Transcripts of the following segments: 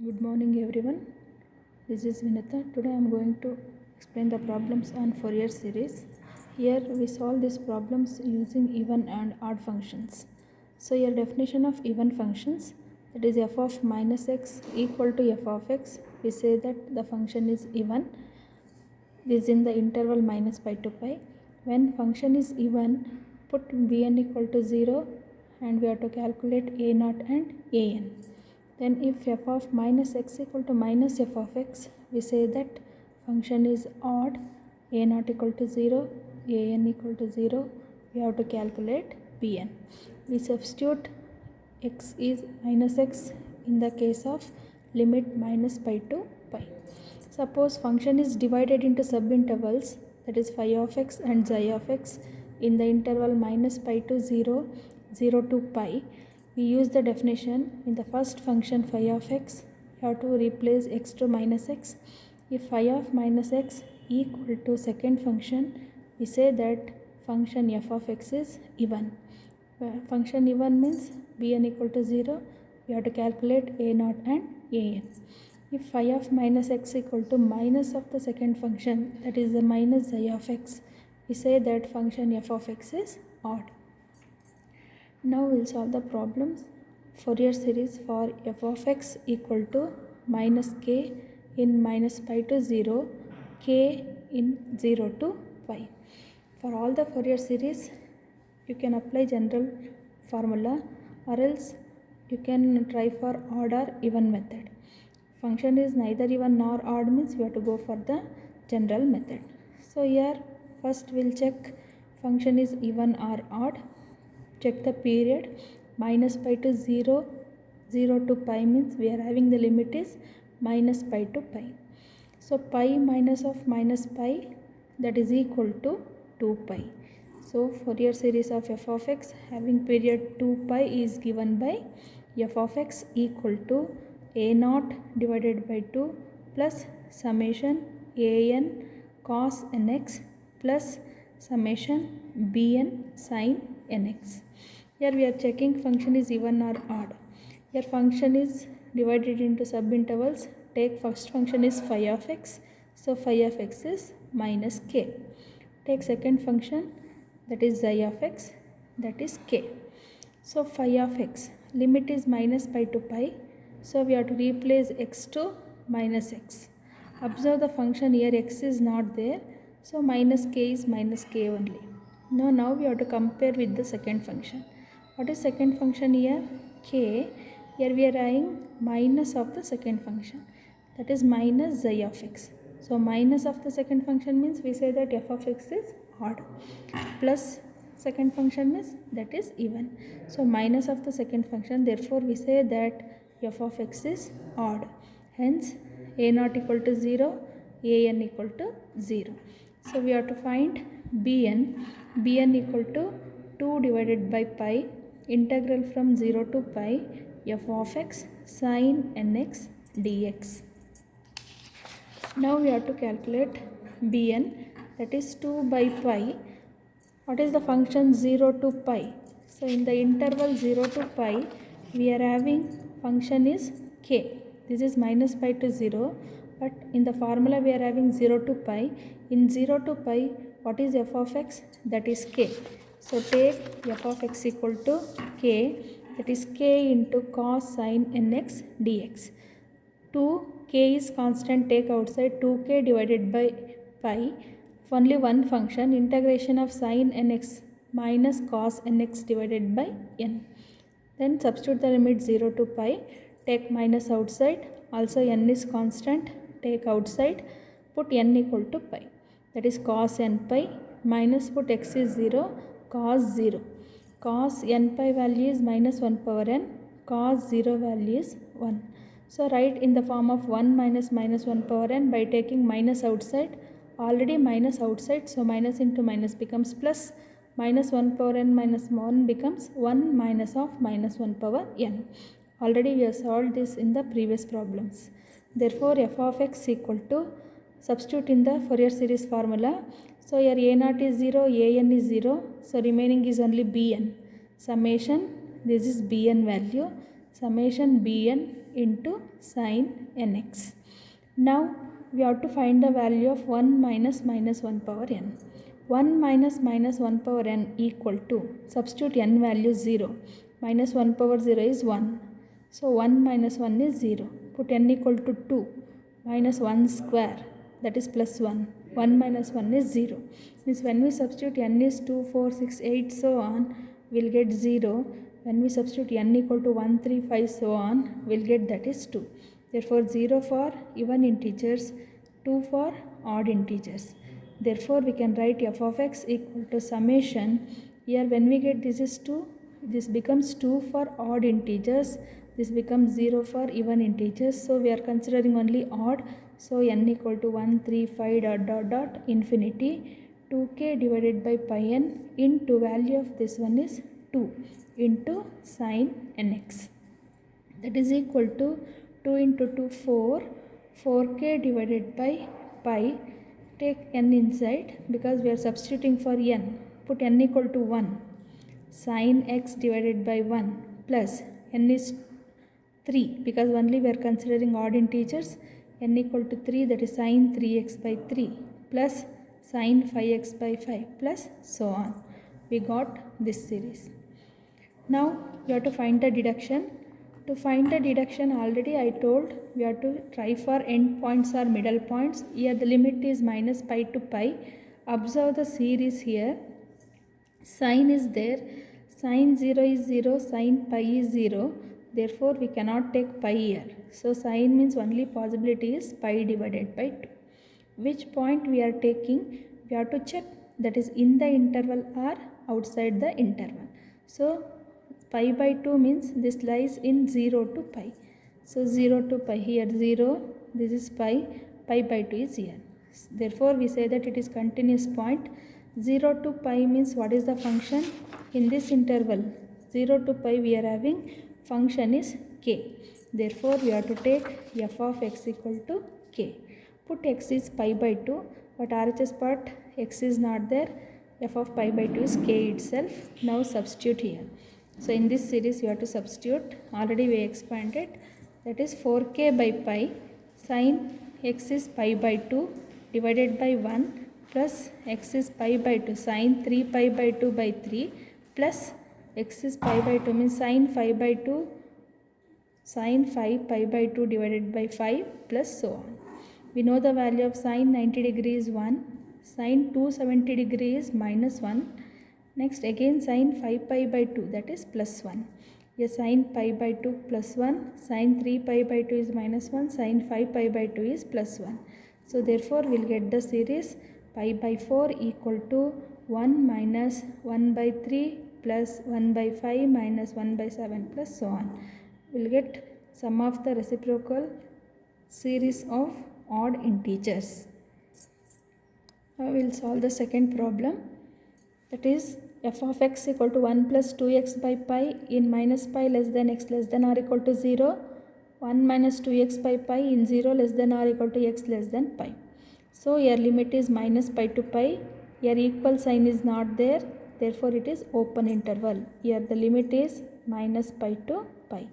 Good morning everyone. This is Vinita. Today I am going to explain the problems on Fourier series. Here we solve these problems using even and odd functions. So your definition of even functions, that is f of minus x equal to f of x. We say that the function is even. This is in the interval minus pi to pi. When function is even, put bn equal to 0 and we have to calculate a0 and an. Then if f of minus x equal to minus f of x, we say that function is odd, a0 equal to 0, an equal to 0, we have to calculate bn. We substitute x is minus x in the case of limit minus pi to pi. Suppose function is divided into subintervals, that is phi of x and xi of x in the interval minus pi to 0, 0 to pi. We use the definition in the first function phi of x, you have to replace x to minus x. If phi of minus x equal to second function, we say that function f of x is even. Function even means bn equal to 0, we have to calculate a0 and an. If phi of minus x equal to minus of the second function, that is the minus xi of x, we say that function f of x is odd. Now we'll solve the problems. Fourier series for f of x equal to minus k in minus pi to 0, k in 0 to pi. For all the Fourier series, you can apply general formula or else you can try for odd or even method. Function is neither even nor odd means we have to go for the general method. So here first we'll check function is even or odd. Check the period minus pi to 0, 0 to pi means we are having the limit is minus pi to pi. So pi minus of minus pi, that is equal to 2 pi. So Fourier series of f of x having period 2 pi is given by f of x equal to a0 divided by 2 plus summation an cos nx plus summation bn sin nx. Here we are checking function is even or odd. Here function is divided into subintervals. Take first function is phi of x. So phi of x is minus k. Take second function, that is xi of x, that is k. So phi of x, limit is minus pi to pi. So we have to replace x to minus x. Observe the function here x is not there. So minus k is minus k only. Now we have to compare with the second function. What is second function here? K. Here we are having minus of the second function. That is minus xi of x. So minus of the second function means we say that f of x is odd. Plus second function means that is even. So minus of the second function, therefore we say that f of x is odd. Hence a0 equal to 0, an equal to 0. So we have to find bn. Bn equal to 2 divided by pi, integral from 0 to pi, f of x sin nx dx. Now we have to calculate bn, that is 2 by pi. What is the function 0 to pi? So in the interval 0 to pi, we are having function is k. This is minus pi to 0, but in the formula we are having 0 to pi. In 0 to pi, what is f of x? That is k. So take f of x equal to k, that is k into cos sin nx dx. 2k is constant, take outside, 2k divided by pi. Only one function, integration of sin nx minus cos nx divided by n. Then substitute the limit 0 to pi, take minus outside, also n is constant, take outside, put n equal to pi, that is cos n pi, minus put x is 0, cos 0. Cos n pi value is minus 1 power n, cos 0 value is 1. So write in the form of 1 minus minus 1 power n by taking minus outside. Already minus outside, so minus into minus becomes plus. Minus 1 power n minus 1 becomes 1 minus of minus 1 power n. Already we have solved this in the previous problems. Therefore f of x equal to, substitute in the Fourier series formula. So here a0 is 0, an is 0, so remaining is only bn. Summation, this is bn value, summation bn into sine nx. Now we have to find the value of 1 minus minus 1 power n. 1 minus minus 1 power n equal to, substitute n value 0, minus 1 power 0 is 1. So 1 minus 1 is 0. Put n equal to 2, minus 1 square, that is plus 1. 1 minus 1 is 0. Means when we substitute n is 2, 4, 6, 8 so on, we'll get 0. When we substitute n equal to 1, 3, 5 so on, we'll get that is 2. Therefore 0 for even integers, 2 for odd integers. Therefore we can write f of x equal to summation. Here when we get this is 2, this becomes 2 for odd integers, this becomes 0 for even integers. So we are considering only odd. So n equal to 1, 3, 5 dot dot dot infinity 2k divided by pi n into value of this one is 2 into sine nx. That is equal to 2 into 2 4, 4k divided by pi. Take n inside because we are substituting for n. Put n equal to 1. Sine x divided by 1 plus n is 3 because only we are considering odd integers. N equal to 3, that is sine 3x by 3 plus sine 5x by 5 plus so on. We got this series. Now we have to find the deduction. To find the deduction, already I told we have to try for end points or middle points. Here the limit is minus pi to pi. Observe the series here. Sine is there. Sine 0 is 0. Sine pi is 0. Therefore we cannot take pi here. So sine means only possibility is pi divided by 2. Which point we are taking? We have to check that is in the interval or outside the interval. So pi by 2 means this lies in 0 to pi. So 0 to pi, here 0, this is pi, pi by 2 is here. Therefore we say that it is continuous point. 0 to pi means what is the function? In this interval 0 to pi we are having function is k. Therefore we have to take f of x equal to k. Put x is pi by 2, but RHS part x is not there. F of pi by 2 is k itself. Now substitute here. So in this series you have to substitute. Already we expanded. That is 4k by pi. Sine x is pi by 2 divided by 1 plus x is pi by 2. Sine 3 pi by 2 by 3 plus x is pi by 2 means sine 5 by 2. Sine 5 pi by 2 divided by 5 plus so on. We know the value of sine 90 degree is 1. Sine 270 degree is minus 1. Next again sine 5 pi by 2, that is plus 1. Here sine pi by 2 plus 1. Sine 3 pi by 2 is minus 1. Sine 5 pi by 2 is plus 1. So therefore we will get the series pi by 4 equal to 1 minus 1 by 3 plus 1 by 5 minus 1 by 7 plus so on. We will get sum of the reciprocal series of odd integers. Now we will solve the second problem. That is f of x equal to 1 plus 2x by pi in minus pi less than x less than or equal to 0. 1 minus 2x by pi in 0 less than or equal to x less than pi. So here limit is minus pi to pi. Here equal sign is not there. Therefore it is open interval. Here the limit is minus pi to pi.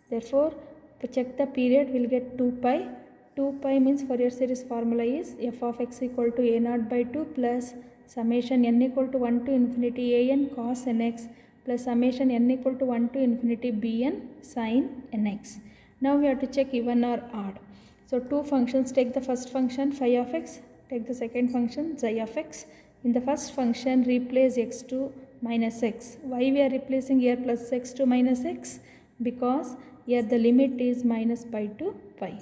Therefore to check the period we will get 2 pi. 2 pi means Fourier series formula is f of x equal to a0 by 2 plus summation n equal to 1 to infinity an cos nx plus summation n equal to 1 to infinity bn sin nx. Now we have to check even or odd. So two functions, take the first function phi of x, take the second function xi of x. In the first function replace x2 minus x. Why we are replacing here plus x2 minus x? Because here the limit is minus pi to pi.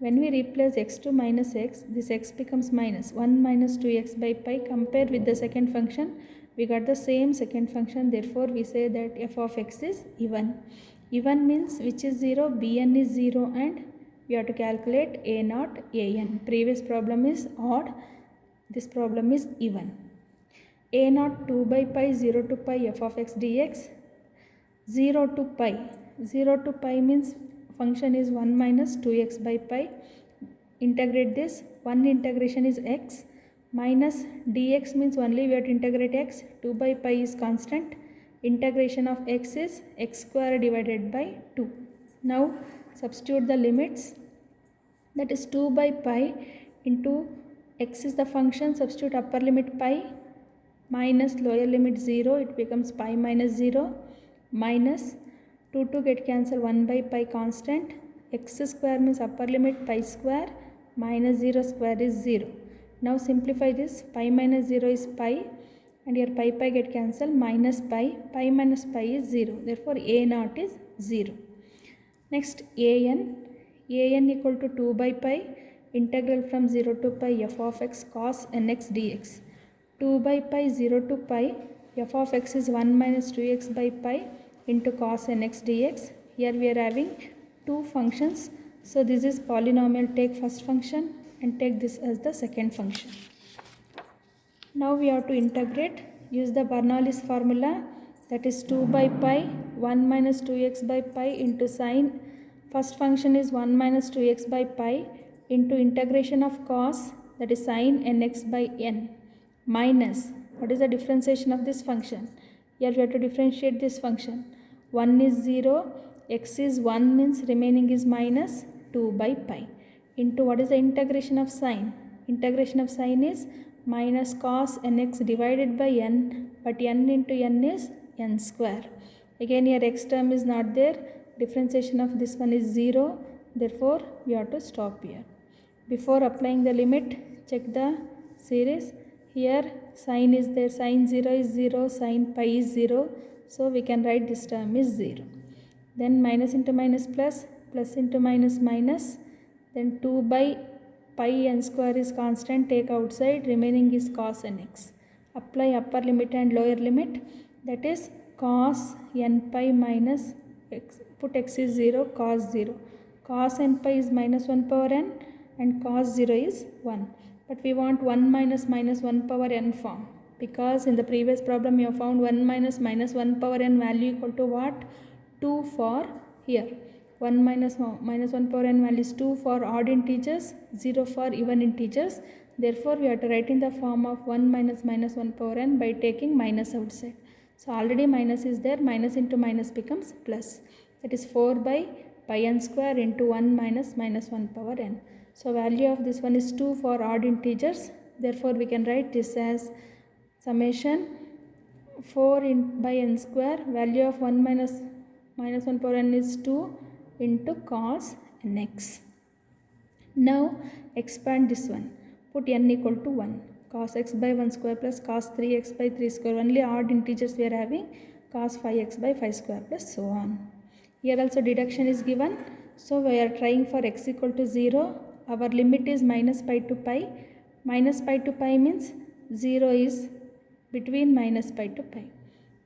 When we replace x2 minus x, this x becomes minus 1 minus 2x by pi. Compared with the second function, we got the same second function. Therefore, we say that f of x is even. Even means which is 0, bn is 0 and we have to calculate a0, an. Previous problem is odd. This problem is even. a0 2 by pi 0 to pi f of x dx. 0 to pi. 0 to pi means function is 1 minus 2x by pi. Integrate this. One integration is x minus dx means only we have to integrate x. 2 by pi is constant. Integration of x is x square divided by 2. Now substitute the limits. That is 2 by pi into x is the function, substitute upper limit pi minus lower limit 0, it becomes pi minus 0 minus 2 get cancel 1 by pi constant, x square means upper limit pi square minus 0 square is 0. Now simplify this, pi minus 0 is pi and here pi get cancelled, minus pi minus pi is 0, therefore a naught is 0. Next an equal to 2 by pi integral from 0 to pi f of x cos nx dx. 2 by pi 0 to pi f of x is 1 minus 2x by pi into cos nx dx. Here we are having two functions, so this is polynomial, take first function and take this as the second function. Now we have to integrate, use the Bernoulli's formula, that is 2 by pi 1 minus 2x by pi into sine, first function is 1 minus 2x by pi into integration of cos, that is sine nx by n, minus, what is the differentiation of this function? Here we have to differentiate this function. 1 is 0, x is 1 means remaining is minus 2 by pi into what is the integration of sine? Integration of sine is minus cos nx divided by n, but n into n is n square. Again here x term is not there, differentiation of this one is 0, therefore we have to stop here. Before applying the limit, check the series. Here sine is there, sine 0 is 0, sine pi is 0, so we can write this term is 0. Then minus into minus plus, plus into minus minus, then 2 by pi n square is constant, take outside, remaining is cos nx. Apply upper limit and lower limit, that is cos n pi minus x, put x is 0, cos 0. Cos n pi is minus 1 power n and cos 0 is 1. But we want 1 minus minus 1 power n form, because in the previous problem you have found 1 minus minus 1 power n value equal to what? 2 for here. 1 minus minus 1 power n value is 2 for odd integers, 0 for even integers. Therefore, we have to write in the form of 1 minus minus 1 power n by taking minus outside. So, already minus is there, minus into minus becomes plus. That is 4 by pi n square into 1 minus minus 1 power n. So, value of this one is 2 for odd integers. Therefore, we can write this as summation 4 by n square, value of 1 minus minus 1 power n is 2 into cos nx. Now expand this one, put n equal to 1, cos x by 1 square plus cos 3x by 3 square, only odd integers we are having, cos 5x by 5 square plus so on. Here also deduction is given, so we are trying for x equal to 0, our limit is minus pi to pi, minus pi to pi means 0 is between minus pi to pi,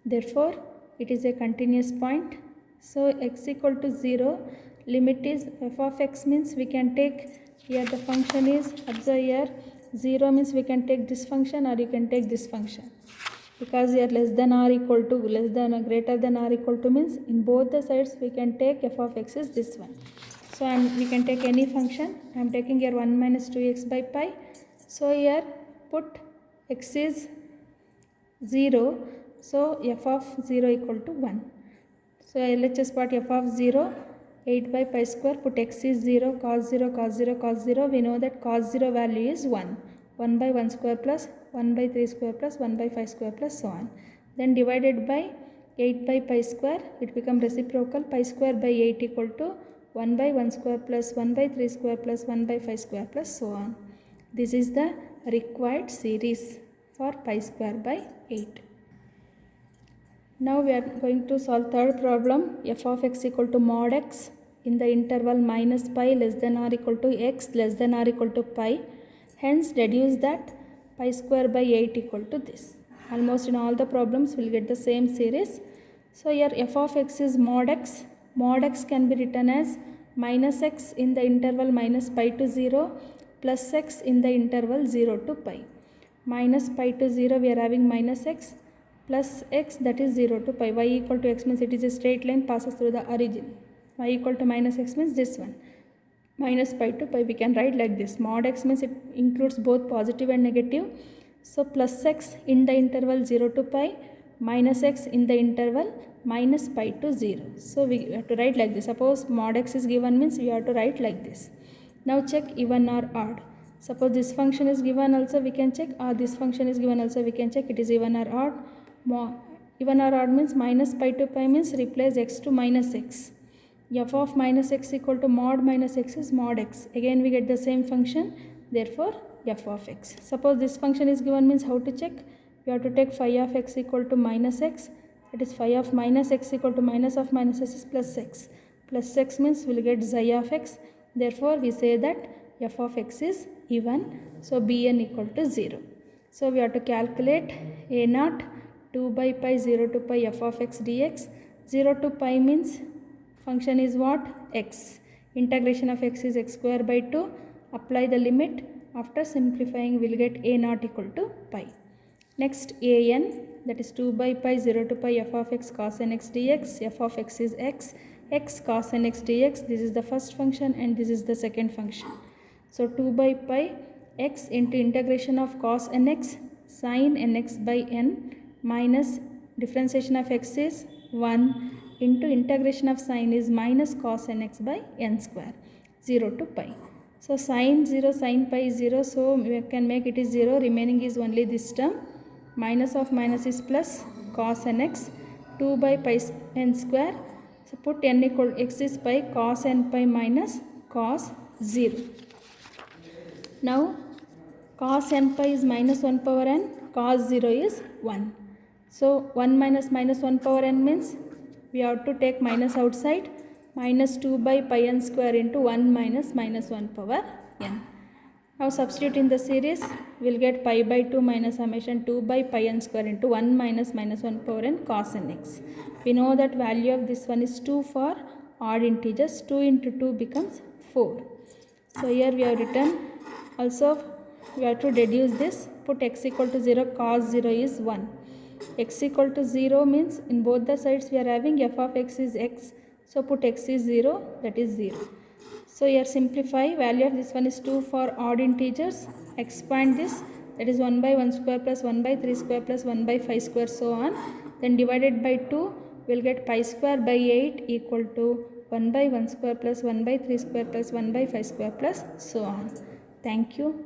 therefore it is a continuous point. So x equal to 0, limit is f of x means we can take, here the function is, observe here 0 means we can take this function or you can take this function, because here less than or equal to, less than or greater than or equal to means in both the sides we can take f of x is this one. So we can take any function, I am taking here 1 minus 2x by pi. So here put x is 0, so f of 0 equal to 1. So LHS part f of 0, 8 by pi square, put x is 0, cos 0, cos 0, cos 0. We know that cos 0 value is 1. 1 by 1 square plus 1 by 3 square plus 1 by 5 square plus so on. Then divided by 8 by pi square, it becomes reciprocal, pi square by 8 equal to 1 by 1 square plus 1 by 3 square plus 1 by 5 square plus so on. This is the required series for pi square by 8. Now we are going to solve third problem, f of x equal to mod x in the interval minus pi less than or equal to x less than or equal to pi. Hence deduce that pi square by 8 equal to this. Almost in all the problems we will get the same series. So here f of x is mod x. Mod x can be written as minus x in the interval minus pi to 0 plus x in the interval 0 to pi. Minus pi to 0 we are having minus x plus x, that is 0 to pi. Y equal to x means it is a straight line passes through the origin. Y equal to minus x means this one. Minus pi to pi we can write like this. Mod x means it includes both positive and negative. So plus x in the interval 0 to pi minus x in the interval minus pi to 0. So we have to write like this. Suppose mod x is given means we have to write like this. Now check even or odd. Suppose this function is given also we can check, or this function is given also we can check it is even or odd. Even or odd means minus pi to pi means replace x to minus x. F of minus x equal to mod minus x is mod x. Again we get the same function, therefore f of x. Suppose this function is given means how to check? We have to take phi of x equal to minus x, that is phi of minus x equal to minus of minus x is plus x. Plus x means we will get xi of x, therefore we say that f of x is even, so bn equal to 0. So we have to calculate a naught 2 by pi 0 to pi f of x dx. 0 to pi means function is what? X. Integration of x is x square by 2. Apply the limit. After simplifying we will get a naught equal to pi. Next an, that is 2 by pi 0 to pi f of x cos nx dx. f of x is x. X cos nx dx, this is the first function and this is the second function. So 2 by pi x into integration of cos nx sin nx by n minus differentiation of x is 1 into integration of sin is minus cos nx by n square, 0 to pi. So sin 0 sin pi is 0, so we can make it is 0, remaining is only this term. Minus of minus is plus cos nx 2 by pi n square. So put n equal x is pi, cos n pi minus cos 0. Now cos n pi is minus 1 power n, cos 0 is 1. So 1 minus minus 1 power n means we have to take minus outside, minus 2 by pi n square into 1 minus minus 1 power n. Now substitute in the series, we will get pi by 2 minus summation 2 by pi n square into 1 minus minus 1 power n cos nx. We know that value of this one is 2 for odd integers. 2 into 2 becomes 4. So here we have written, also we have to deduce this, put x equal to 0, cos 0 is 1. X equal to 0 means in both the sides we are having f of x is x. So put x is 0, that is 0. So here simplify, value of this one is 2 for odd integers. Expand this, that is 1 by 1 square plus 1 by 3 square plus 1 by 5 square, so on. Then divided by 2, we will get pi square by 8 equal to 1 by 1 square plus 1 by 3 square plus 1 by 5 square plus so on. Thank you.